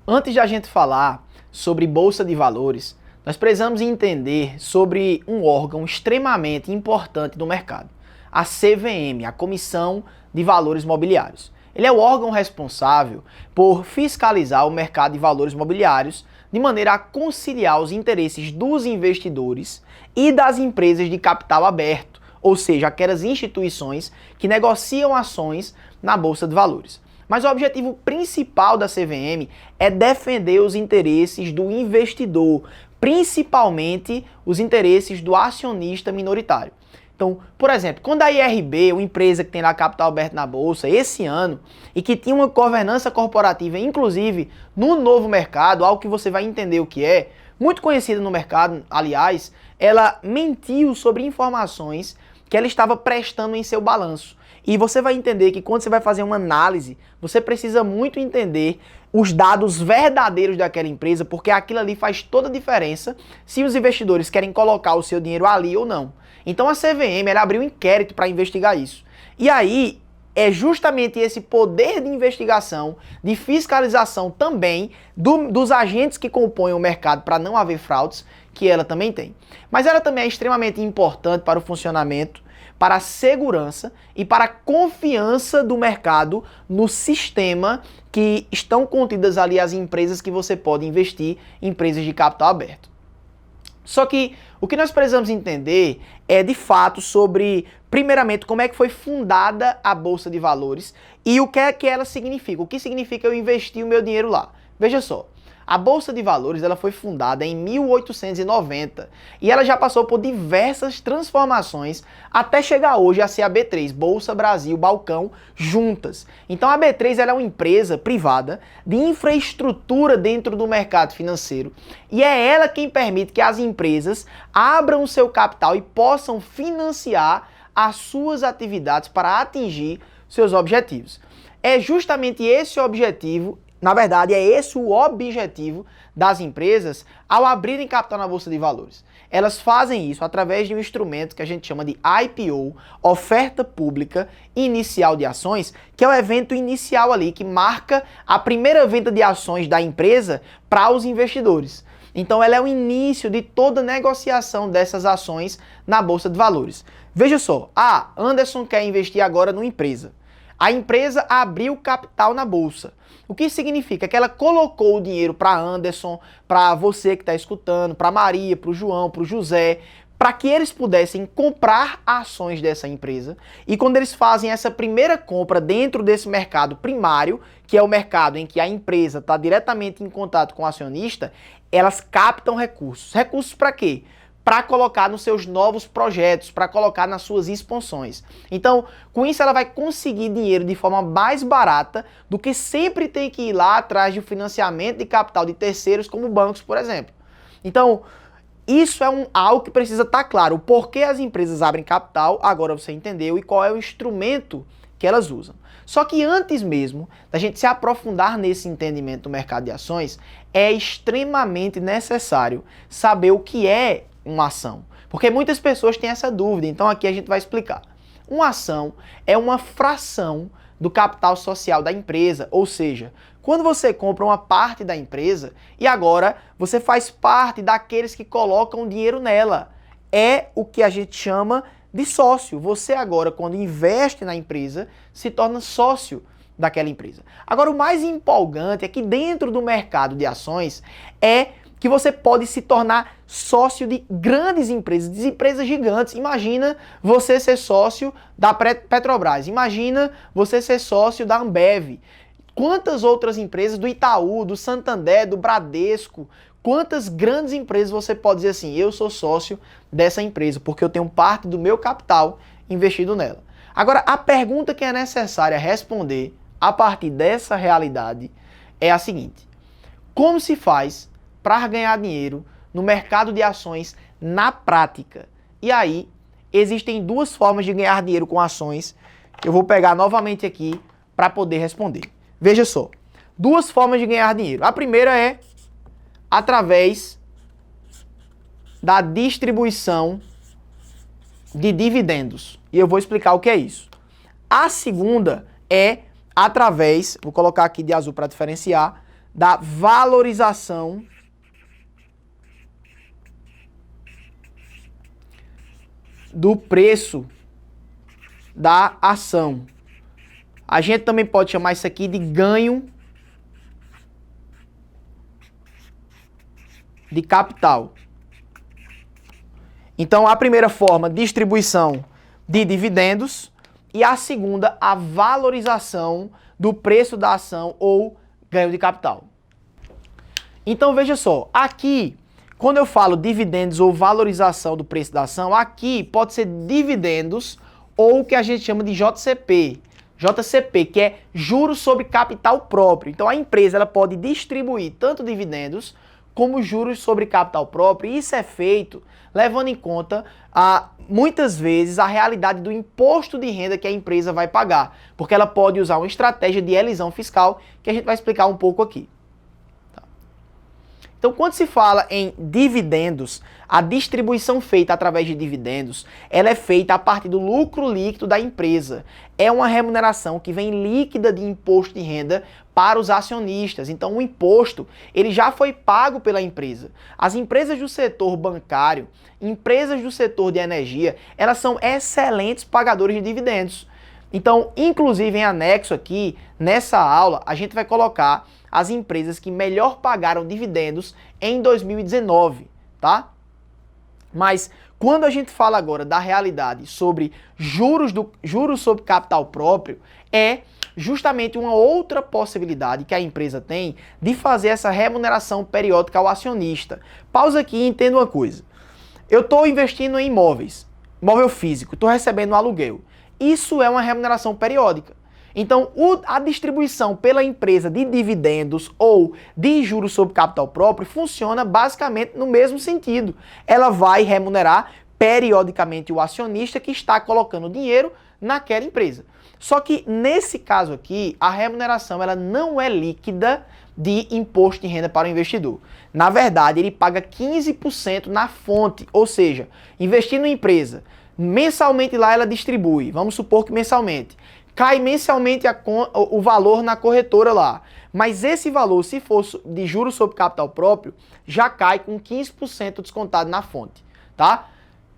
Antes de a gente falar sobre Bolsa de Valores, nós precisamos entender sobre um órgão extremamente importante do mercado, a CVM, a Comissão de Valores Mobiliários. Ele é o órgão responsável por fiscalizar o mercado de valores mobiliários de maneira a conciliar os interesses dos investidores e das empresas de capital aberto, ou seja, aquelas instituições que negociam ações na Bolsa de Valores. Mas o objetivo principal da CVM é defender os interesses do investidor, principalmente os interesses do acionista minoritário. Então, por exemplo, quando a IRB, uma empresa que tem lá capital aberto na Bolsa, esse ano, e que tinha uma governança corporativa, inclusive no novo mercado, algo que você vai entender o que é, muito conhecida no mercado, aliás, ela mentiu sobre informações que ela estava prestando em seu balanço. E você vai entender que quando você vai fazer uma análise, você precisa muito entender os dados verdadeiros daquela empresa, porque aquilo ali faz toda a diferença se os investidores querem colocar o seu dinheiro ali ou não. Então a CVM ela abriu um inquérito para investigar isso. E aí é justamente esse poder de investigação, de fiscalização também dos agentes que compõem o mercado para não haver fraudes, que ela também tem. Mas ela também é extremamente importante para o funcionamento, para a segurança e para a confiança do mercado no sistema que estão contidas ali as empresas que você pode investir, empresas de capital aberto. Só que o que nós precisamos entender é de fato sobre, primeiramente, como é que foi fundada a Bolsa de Valores e o que é que ela significa. O que significa eu investir o meu dinheiro lá? Veja só. A Bolsa de Valores ela foi fundada em 1890 e ela já passou por diversas transformações até chegar hoje a ser a B3, Bolsa Brasil Balcão, juntas. Então a B3 ela é uma empresa privada de infraestrutura dentro do mercado financeiro e é ela quem permite que as empresas abram o seu capital e possam financiar as suas atividades para atingir seus objetivos. É justamente esse objetivo. Na verdade, é esse o objetivo das empresas ao abrirem capital na Bolsa de Valores. Elas fazem isso através de um instrumento que a gente chama de IPO, Oferta Pública Inicial de Ações, que é o evento inicial ali, que marca a primeira venda de ações da empresa para os investidores. Então, ela é o início de toda a negociação dessas ações na Bolsa de Valores. Veja só, Anderson quer investir agora numa empresa. A empresa abriu capital na Bolsa. O que significa que ela colocou o dinheiro para Anderson, para você que está escutando, para Maria, para o João, para o José, para que eles pudessem comprar ações dessa empresa. E quando eles fazem essa primeira compra dentro desse mercado primário, que é o mercado em que a empresa está diretamente em contato com o acionista, elas captam recursos. Recursos para quê? Para colocar nos seus novos projetos, para colocar nas suas expansões. Então, com isso ela vai conseguir dinheiro de forma mais barata do que sempre tem que ir lá atrás de financiamento de capital de terceiros, como bancos, por exemplo. Então, isso é algo que precisa estar claro. O porquê as empresas abrem capital, agora você entendeu, e qual é o instrumento que elas usam. Só que antes mesmo da gente se aprofundar nesse entendimento do mercado de ações, é extremamente necessário saber o que é uma ação. Porque muitas pessoas têm essa dúvida, então aqui a gente vai explicar. Uma ação é uma fração do capital social da empresa, ou seja, quando você compra uma parte da empresa e agora você faz parte daqueles que colocam dinheiro nela. É o que a gente chama de sócio. Você agora, quando investe na empresa, se torna sócio daquela empresa. Agora, o mais empolgante é que dentro do mercado de ações é que você pode se tornar sócio de grandes empresas, de empresas gigantes. Imagina você ser sócio da Petrobras, imagina você ser sócio da Ambev. Quantas outras empresas, do Itaú, do Santander, do Bradesco, quantas grandes empresas você pode dizer assim, eu sou sócio dessa empresa, porque eu tenho parte do meu capital investido nela. Agora, a pergunta que é necessária responder a partir dessa realidade é a seguinte: como se faz para ganhar dinheiro no mercado de ações na prática? E aí, existem duas formas de ganhar dinheiro com ações. Eu vou pegar novamente aqui para poder responder. Veja só, duas formas de ganhar dinheiro. A primeira é através da distribuição de dividendos. E eu vou explicar o que é isso. A segunda é através, vou colocar aqui de azul para diferenciar, da valorização do preço da ação. A gente também pode chamar isso aqui de ganho de capital. Então, a primeira forma, distribuição de dividendos, e a segunda, a valorização do preço da ação ou ganho de capital. Então, veja só, aqui, quando eu falo dividendos ou valorização do preço da ação, aqui pode ser dividendos ou o que a gente chama de JCP. JCP, que é juros sobre capital próprio. Então, a empresa ela pode distribuir tanto dividendos como juros sobre capital próprio, e isso é feito levando em conta, muitas vezes, a realidade do imposto de renda que a empresa vai pagar, porque ela pode usar uma estratégia de elisão fiscal, que a gente vai explicar um pouco aqui. Então, quando se fala em dividendos, a distribuição feita através de dividendos, ela é feita a partir do lucro líquido da empresa. É uma remuneração que vem líquida de imposto de renda para os acionistas. Então, o imposto, ele já foi pago pela empresa. As empresas do setor bancário, empresas do setor de energia, elas são excelentes pagadores de dividendos. Então, inclusive em anexo aqui, nessa aula, a gente vai colocar as empresas que melhor pagaram dividendos em 2019, tá? Mas quando a gente fala agora da realidade sobre juros sobre capital próprio, é justamente uma outra possibilidade que a empresa tem de fazer essa remuneração periódica ao acionista. Pausa aqui e entenda uma coisa. Eu estou investindo em imóveis, imóvel físico, estou recebendo um aluguel. Isso é uma remuneração periódica. Então, a distribuição pela empresa de dividendos ou de juros sobre capital próprio funciona basicamente no mesmo sentido. Ela vai remunerar periodicamente o acionista que está colocando dinheiro naquela empresa. Só que nesse caso aqui, a remuneração ela não é líquida de imposto de renda para o investidor. Na verdade, ele paga 15% na fonte, ou seja, investir numa empresa, mensalmente lá ela distribui, vamos supor que mensalmente, cai mensalmente o valor na corretora lá. Mas esse valor, se fosse de juros sobre capital próprio, já cai com 15% descontado na fonte, tá?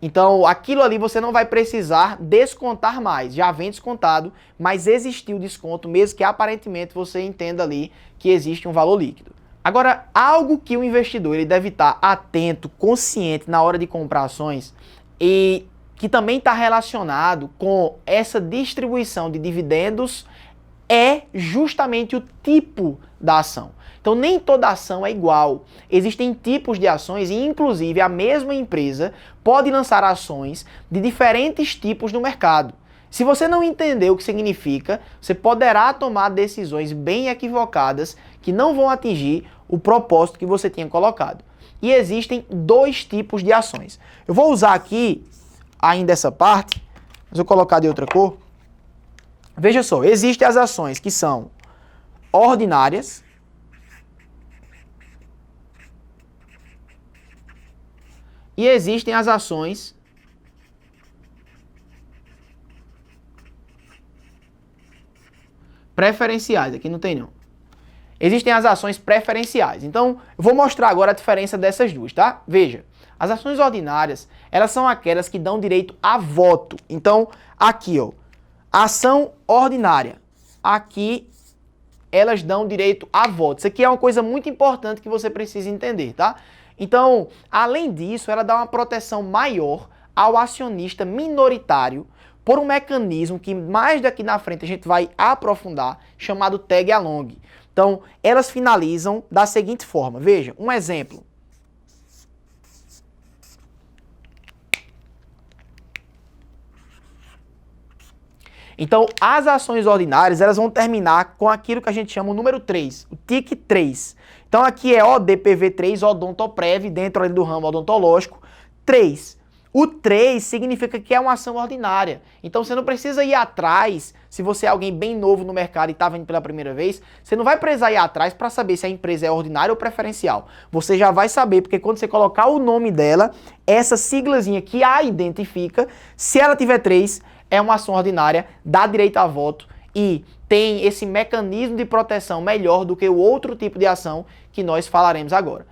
Então, aquilo ali você não vai precisar descontar mais. Já vem descontado, mas existiu o desconto, mesmo que aparentemente você entenda ali que existe um valor líquido. Agora, algo que o investidor ele deve estar atento, consciente na hora de comprar ações e que também está relacionado com essa distribuição de dividendos, é justamente o tipo da ação. Então, nem toda ação é igual. Existem tipos de ações e, inclusive, a mesma empresa pode lançar ações de diferentes tipos no mercado. Se você não entender o que significa, você poderá tomar decisões bem equivocadas que não vão atingir o propósito que você tinha colocado. E existem dois tipos de ações. Eu vou usar aqui ainda essa parte, mas eu vou colocar de outra cor. Veja só, existem as ações que são ordinárias, e existem as ações preferenciais. Aqui não tem não. Existem as ações preferenciais. Então, eu vou mostrar agora a diferença dessas duas, tá? Veja, as ações ordinárias, elas são aquelas que dão direito a voto. Então, aqui, ó, ação ordinária. Aqui, elas dão direito a voto. Isso aqui é uma coisa muito importante que você precisa entender, tá? Então, além disso, ela dá uma proteção maior ao acionista minoritário por um mecanismo que mais daqui na frente a gente vai aprofundar, chamado tag along. Então, elas finalizam da seguinte forma. Veja, um exemplo. Então, as ações ordinárias, elas vão terminar com aquilo que a gente chama o número 3, o TIC 3. Então, aqui é ODPV3, Odontoprev, dentro ali do ramo odontológico, 3. O 3 significa que é uma ação ordinária. Então, você não precisa ir atrás, se você é alguém bem novo no mercado e está vindo pela primeira vez, você não vai precisar ir atrás para saber se a empresa é ordinária ou preferencial. Você já vai saber, porque quando você colocar o nome dela, essa siglazinha que a identifica, se ela tiver 3, é uma ação ordinária, dá direito a voto e tem esse mecanismo de proteção melhor do que o outro tipo de ação que nós falaremos agora.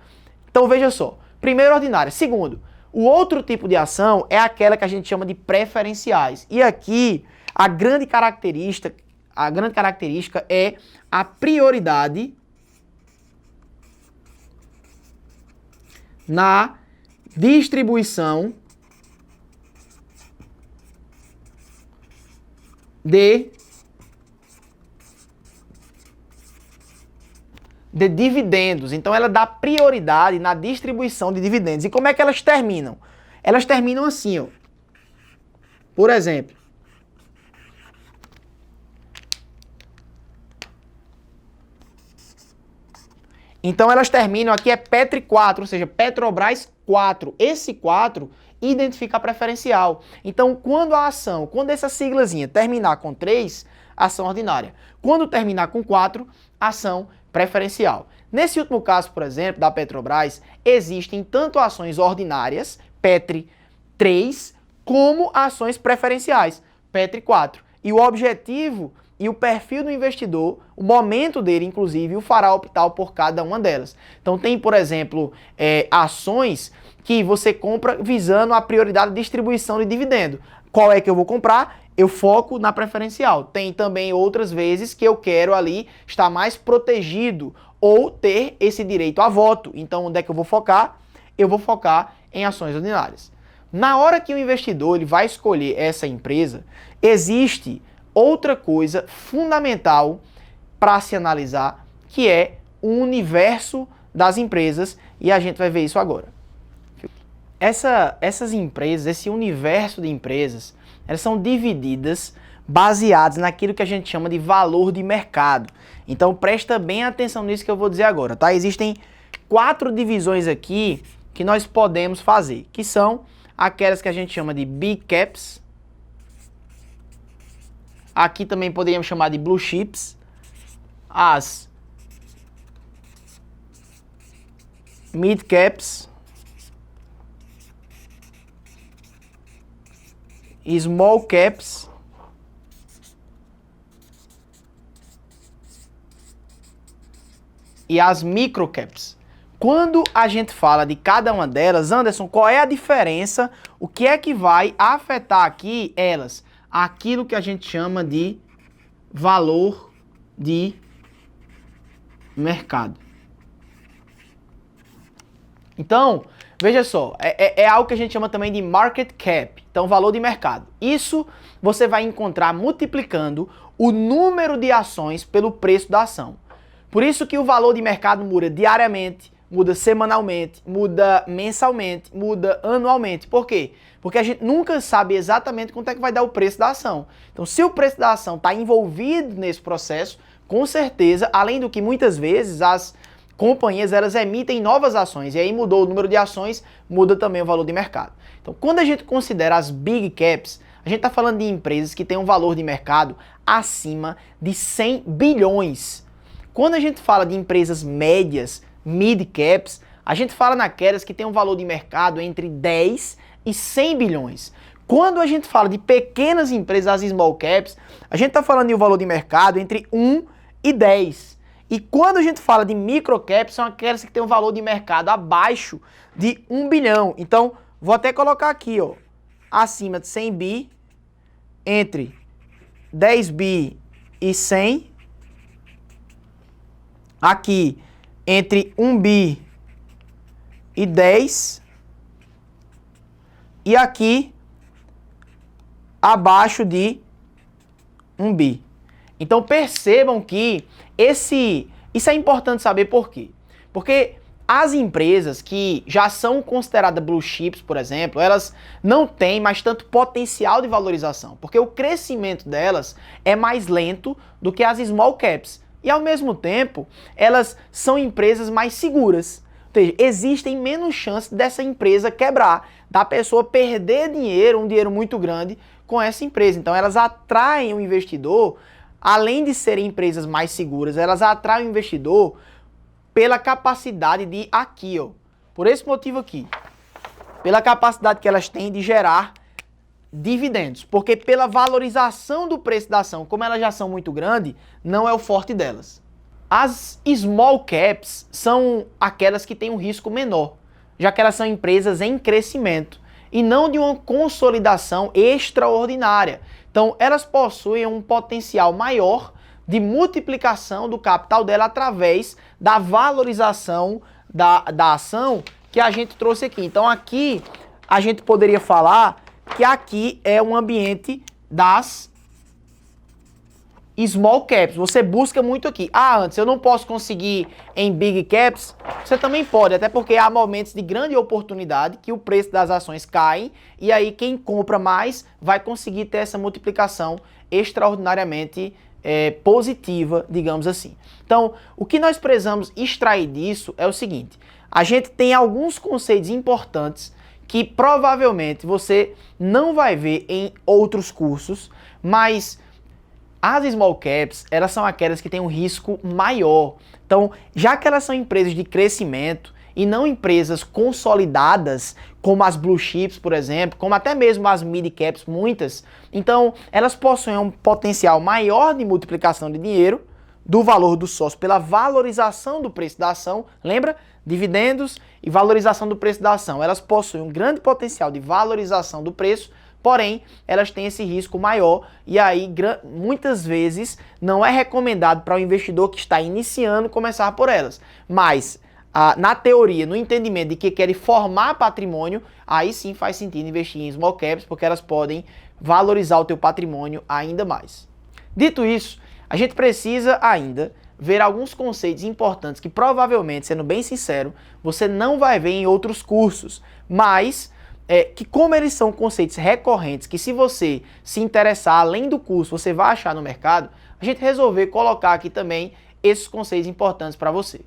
Então veja só, primeiro ordinária. Segundo, o outro tipo de ação é aquela que a gente chama de preferenciais. E aqui a grande característica é a prioridade na distribuição de dividendos. Então ela dá prioridade na distribuição de dividendos. E como é que elas terminam? Elas terminam assim, ó. Por exemplo, então elas terminam aqui é Petri 4, ou seja, Petrobras 4. Esse 4 identifica a preferencial. Então, quando essa siglazinha terminar com 3, ação ordinária. Quando terminar com 4, ação preferencial. Nesse último caso, por exemplo, da Petrobras, existem tanto ações ordinárias, Petri 3, como ações preferenciais, Petri 4. E o objetivo e o perfil do investidor, o momento dele, inclusive, o fará optar por cada uma delas. Então tem, por exemplo, ações que você compra visando a prioridade de distribuição de dividendo. Qual é que eu vou comprar? Eu foco na preferencial. Tem também outras vezes que eu quero ali estar mais protegido ou ter esse direito a voto. Então onde é que eu vou focar? Eu vou focar em ações ordinárias. Na hora que o investidor ele vai escolher essa empresa, existe outra coisa fundamental para se analisar, que é o universo das empresas, e a gente vai ver isso agora. Essas empresas, esse universo de empresas, elas são divididas baseadas naquilo que a gente chama de valor de mercado. Então presta bem atenção nisso que eu vou dizer agora, tá? Existem 4 divisões aqui que nós podemos fazer, que são aquelas que a gente chama de Big Caps. Aqui também poderíamos chamar de Blue Chips. As Mid Caps. Small Caps. E as Micro Caps. Quando a gente fala de cada uma delas, Anderson, qual é a diferença? O que é que vai afetar aqui elas? Aquilo que a gente chama de valor de mercado. Então, veja só, é algo que a gente chama também de market cap, então valor de mercado. Isso você vai encontrar multiplicando o número de ações pelo preço da ação. Por isso que o valor de mercado muda diariamente, muda semanalmente, muda mensalmente, muda anualmente. Por quê? Porque a gente nunca sabe exatamente quanto é que vai dar o preço da ação. Então, se o preço da ação está envolvido nesse processo, com certeza, além do que muitas vezes as companhias elas emitem novas ações, e aí mudou o número de ações, muda também o valor de mercado. Então, quando a gente considera as Big Caps, a gente está falando de empresas que têm um valor de mercado acima de 100 bilhões. Quando a gente fala de empresas médias, Mid Caps, a gente fala naquelas que têm um valor de mercado entre 10 e 100 bilhões. Quando a gente fala de pequenas empresas, as Small Caps, a gente está falando de um valor de mercado entre 1 e 10. E quando a gente fala de Micro Caps, são aquelas que têm um valor de mercado abaixo de 1 bilhão. Então, vou até colocar aqui, ó, acima de 100 bi, entre 10 bi e 100. Aqui, entre 1 bi e 10. E aqui, abaixo de 1 bi. Então percebam que isso é importante saber por quê. Porque as empresas que já são consideradas blue chips, por exemplo, elas não têm mais tanto potencial de valorização, porque o crescimento delas é mais lento do que as small caps. E ao mesmo tempo, elas são empresas mais seguras. Ou seja, existem menos chances dessa empresa quebrar, da pessoa perder dinheiro, um dinheiro muito grande, com essa empresa. Então elas atraem o investidor, além de serem empresas mais seguras, elas atraem o investidor pela capacidade de por esse motivo aqui, pela capacidade que elas têm de gerar dividendos, porque pela valorização do preço da ação, como elas já são muito grandes, não é o forte delas. As small caps são aquelas que têm um risco menor, já que elas são empresas em crescimento e não de uma consolidação extraordinária. Então, elas possuem um potencial maior de multiplicação do capital dela através da valorização da ação que a gente trouxe aqui. Então, aqui a gente poderia falar que aqui é um ambiente das small caps. Você busca muito aqui. Antes eu não posso conseguir em big caps. Você também pode, até porque há momentos de grande oportunidade que o preço das ações cai e aí quem compra mais vai conseguir ter essa multiplicação extraordinariamente positiva, digamos assim. Então, o que nós precisamos extrair disso é o seguinte: a gente tem alguns conceitos importantes que provavelmente você não vai ver em outros cursos, mas as small caps, elas são aquelas que têm um risco maior. Então, já que elas são empresas de crescimento e não empresas consolidadas, como as blue chips, por exemplo, como até mesmo as mid caps, muitas, então elas possuem um potencial maior de multiplicação de dinheiro do valor do sócio pela valorização do preço da ação. Lembra? Dividendos e valorização do preço da ação. Elas possuem um grande potencial de valorização do preço, porém, elas têm esse risco maior e aí muitas vezes não é recomendado para o investidor que está iniciando começar por elas. Mas, na teoria, no entendimento de que querem formar patrimônio, aí sim faz sentido investir em small caps, porque elas podem valorizar o teu patrimônio ainda mais. Dito isso, a gente precisa ainda ver alguns conceitos importantes que provavelmente, sendo bem sincero, você não vai ver em outros cursos, mas que como eles são conceitos recorrentes, que se você se interessar além do curso, você vai achar no mercado, a gente resolveu colocar aqui também esses conceitos importantes para você.